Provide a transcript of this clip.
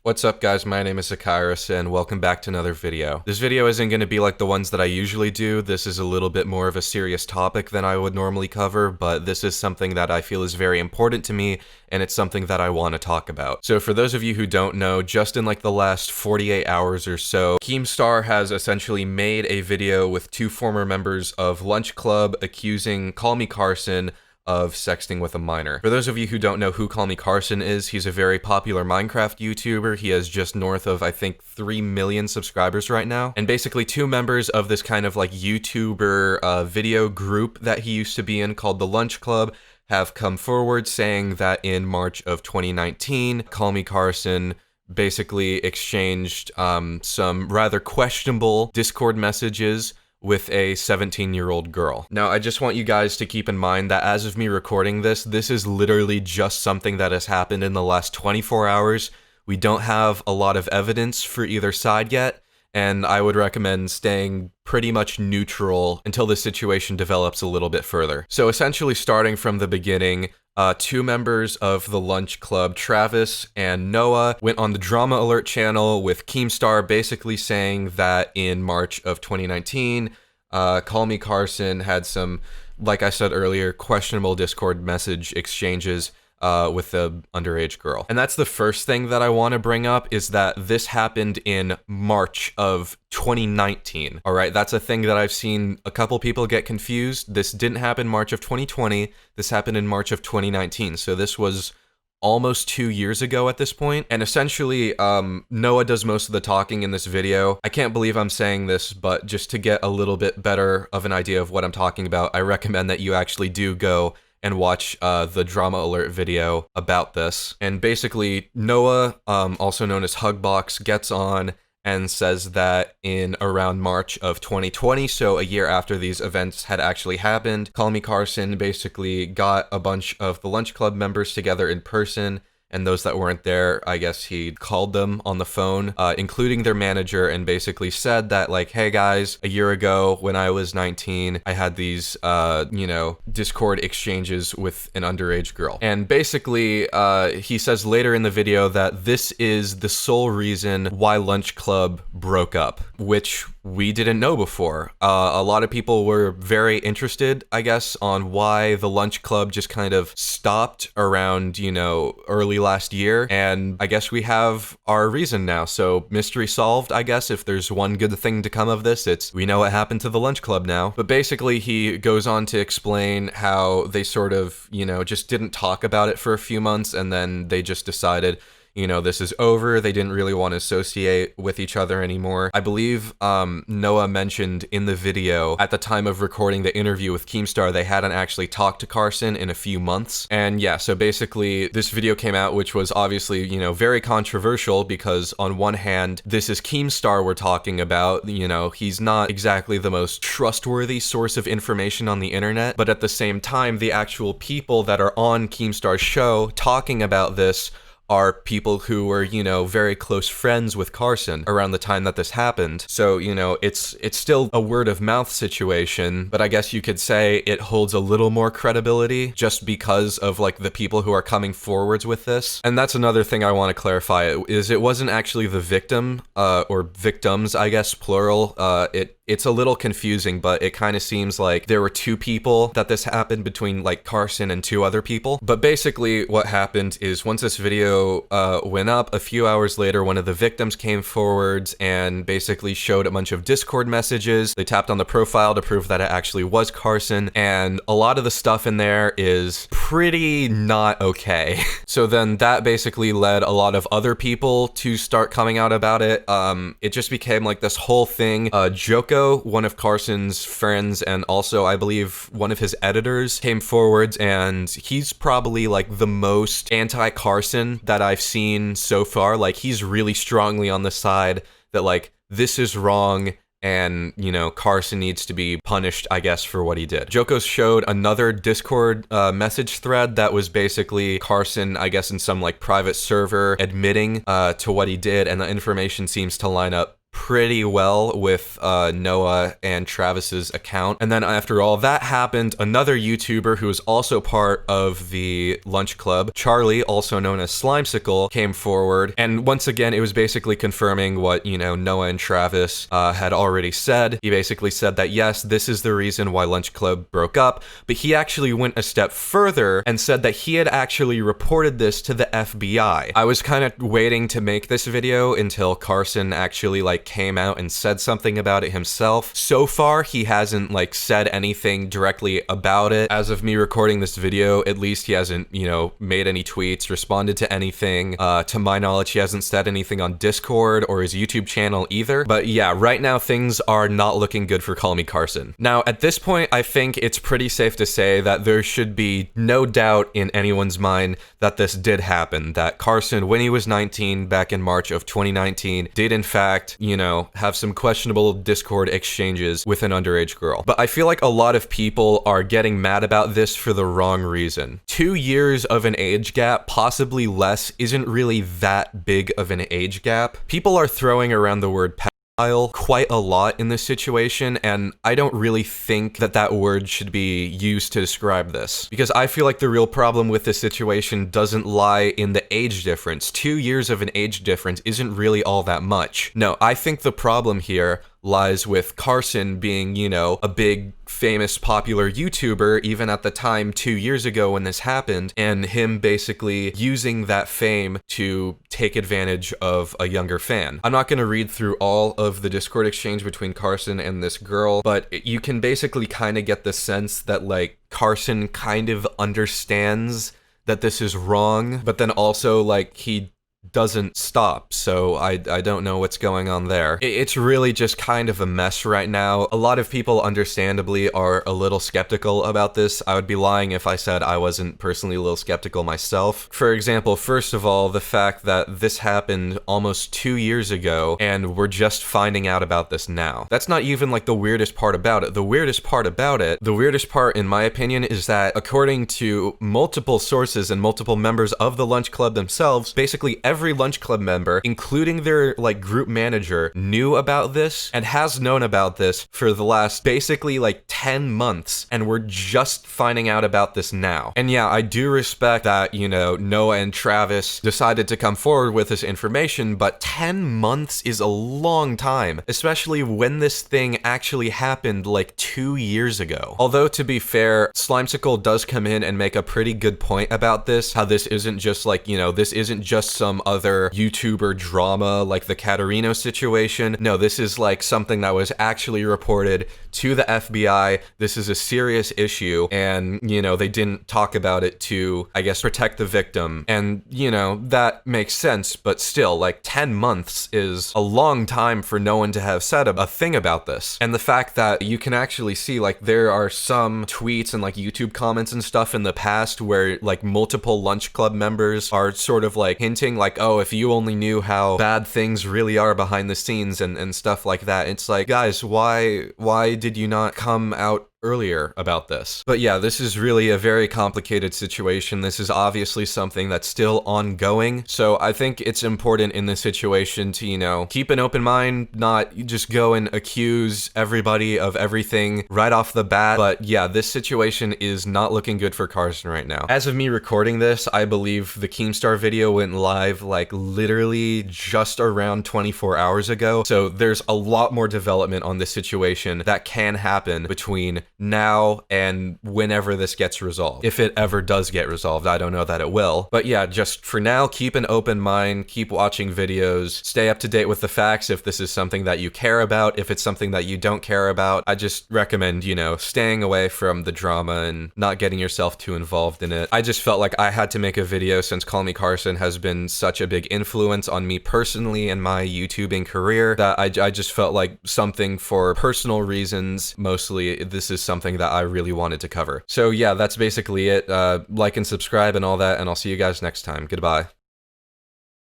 What's up guys, my name is Acheeto and welcome back to another video. This video isn't going to be like the ones that I usually do. This is a little bit more of a serious topic than I would normally cover, but this is something that I feel is very important to me and it's something that I want to talk about. So for those of you who don't know, just in like the last 48 hours or so, Keemstar has essentially made a video with two former members of Lunch Club accusing CallMeCarson of sexting with a minor. For those of you who don't know who CallMeCarson is, he's a very popular Minecraft YouTuber. He has just north of, I think, 3 million subscribers right now. And basically two members of this kind of like YouTuber video group that he used to be in called the Lunch Club have come forward saying that in March of 2019, CallMeCarson basically exchanged some rather questionable Discord messages with a 17-year-old girl. Now, I just want you guys to keep in mind that as of me recording this, this is literally just something that has happened in the last 24 hours. We don't have a lot of evidence for either side yet, and I would recommend staying pretty much neutral until the situation develops a little bit further. So essentially starting from the beginning, two members of the Lunch Club, Travis and Noah, went on the Drama Alert channel with Keemstar basically saying that in March of 2019, CallMeCarson had some, like I said earlier, questionable Discord message exchanges with the underage girl. And that's the first thing that I want to bring up, is that this happened in March of 2019. All right, that's a thing that I've seen a couple people get confused. This didn't happen March of 2020. This happened in March of 2019. So this was almost 2 years ago at this point. And essentially, Noah does most of the talking in this video. I can't believe I'm saying this, but just to get a little bit better of an idea of what I'm talking about, I recommend that you actually do go and watch the Drama Alert video about this. And basically, Noah, also known as Hugbox, gets on and says that in around March of 2020, so a year after these events had actually happened, CallMeCarson basically got a bunch of the Lunch Club members together in person, and those that weren't there, I guess he called them on the phone, including their manager, and basically said that, like, hey guys, a year ago when I was 19, I had these, Discord exchanges with an underage girl. And basically, he says later in the video that this is the sole reason why Lunch Club broke up, which we didn't know before. A lot of people were very interested, I guess, on why the Lunch Club just kind of stopped around, early last year, and I guess we have our reason now. So mystery solved, I guess. If there's one good thing to come of this, it's we know what happened to the Lunch Club now. But basically he goes on to explain how they sort of, just didn't talk about it for a few months, and then they just decided, this is over. They didn't really want to associate with each other anymore. I believe Noah mentioned in the video, at the time of recording the interview with Keemstar, they hadn't actually talked to Carson in a few months. And yeah, so basically this video came out, which was obviously, very controversial, because on one hand, this is Keemstar we're talking about. He's not exactly the most trustworthy source of information on the internet, but at the same time, the actual people that are on Keemstar's show talking about this are people who were, very close friends with Carson around the time that this happened. So, it's still a word of mouth situation, but I guess you could say it holds a little more credibility just because of like the people who are coming forwards with this. And that's another thing I want to clarify, is it wasn't actually the victim, or victims, I guess, plural. It's a little confusing, but it kind of seems like there were two people that this happened between, like, Carson and two other people. But basically what happened is once this video went up, a few hours later, one of the victims came forwards and basically showed a bunch of Discord messages. They tapped on the profile to prove that it actually was Carson, and a lot of the stuff in there is pretty not okay. So then that basically led a lot of other people to start coming out about it. It just became like this whole thing. Joko, one of Carson's friends, and also I believe one of his editors, came forwards, and he's probably like the most anti-Carson that I've seen so far. Like, he's really strongly on the side that, like, this is wrong, and, Carson needs to be punished, I guess, for what he did. Joko showed another Discord message thread that was basically Carson, I guess, in some, like, private server admitting to what he did, and the information seems to line up pretty well with Noah and Travis's account. And then after all that happened, another YouTuber who is also part of the lunch club, Charlie, also known as Slimesicle, came forward. And once again, it was basically confirming what, you know, Noah and Travis had already said. He basically said that, yes, this is the reason why Lunch Club broke up, but he actually went a step further and said that he had actually reported this to the FBI. I was kind of waiting to make this video until Carson actually like came out and said something about it himself. So far, he hasn't like said anything directly about it. As of me recording this video, at least he hasn't, you know, made any tweets, responded to anything. To my knowledge, he hasn't said anything on Discord or his YouTube channel either. But yeah, right now things are not looking good for CallMeCarson. Now, at this point, I think it's pretty safe to say that there should be no doubt in anyone's mind that this did happen, that Carson, when he was 19 back in March of 2019, did in fact, you know, have some questionable Discord exchanges with an underage girl. But I feel like a lot of people are getting mad about this for the wrong reason. 2 years of an age gap, possibly less, isn't really that big of an age gap. People are throwing around the word quite a lot in this situation, and I don't really think that that word should be used to describe this, because I feel like the real problem with this situation doesn't lie in the age difference. 2 years of an age difference isn't really all that much. No, I think the problem here lies with Carson being, you know, a big, famous, popular YouTuber, even at the time 2 years ago when this happened, and him basically using that fame to take advantage of a younger fan. I'm not going to read through all of the Discord exchange between Carson and this girl, but you can basically kind of get the sense that, like, Carson kind of understands that this is wrong, but then also, like, he doesn't stop, so I don't know what's going on there. It's really just kind of a mess right now. A lot of people understandably are a little skeptical about this. I would be lying if I said I wasn't personally a little skeptical myself. For example, first of all, the fact that this happened almost 2 years ago and we're just finding out about this now. That's not even like the weirdest part about it. The weirdest part in my opinion is that according to multiple sources and multiple members of the Lunch Club themselves, basically every Lunch Club member, including their like group manager, knew about this and has known about this for the last basically like 10 months, and we're just finding out about this now. And yeah, I do respect that, you know, Noah and Travis decided to come forward with this information, but 10 months is a long time, especially when this thing actually happened like 2 years ago. Although, to be fair, Slimesicle does come in and make a pretty good point about this, how this isn't just like, you know, this isn't just some other YouTuber drama like the Caterino situation. No, this is like something that was actually reported to the FBI. This is a serious issue, and, you know, they didn't talk about it to, I guess, protect the victim. And, you know, that makes sense, but still, like, 10 months is a long time for no one to have said a thing about this. And the fact that you can actually see, like, there are some tweets and, like, YouTube comments and stuff in the past where, like, multiple Lunch Club members are sort of, like, hinting, like, oh, if you only knew how bad things really are behind the scenes and stuff like that. It's like, guys, why did you not come out earlier about this? But yeah, this is really a very complicated situation. This is obviously something that's still ongoing. So I think it's important in this situation to, you know, keep an open mind, not just go and accuse everybody of everything right off the bat. But yeah, this situation is not looking good for Carson right now. As of me recording this, I believe the Keemstar video went live like literally just around 24 hours ago. So there's a lot more development on this situation that can happen between now and whenever this gets resolved. If it ever does get resolved, I don't know that it will. But yeah, just for now, keep an open mind, keep watching videos, stay up to date with the facts if this is something that you care about. If it's something that you don't care about, I just recommend, you know, staying away from the drama and not getting yourself too involved in it. I just felt like I had to make a video since CallMeCarson has been such a big influence on me personally and my YouTubing career that I just felt like something for personal reasons, mostly, this is something that I really wanted to cover. So yeah, that's basically it. Like and subscribe and all that, and I'll see you guys next time. Goodbye.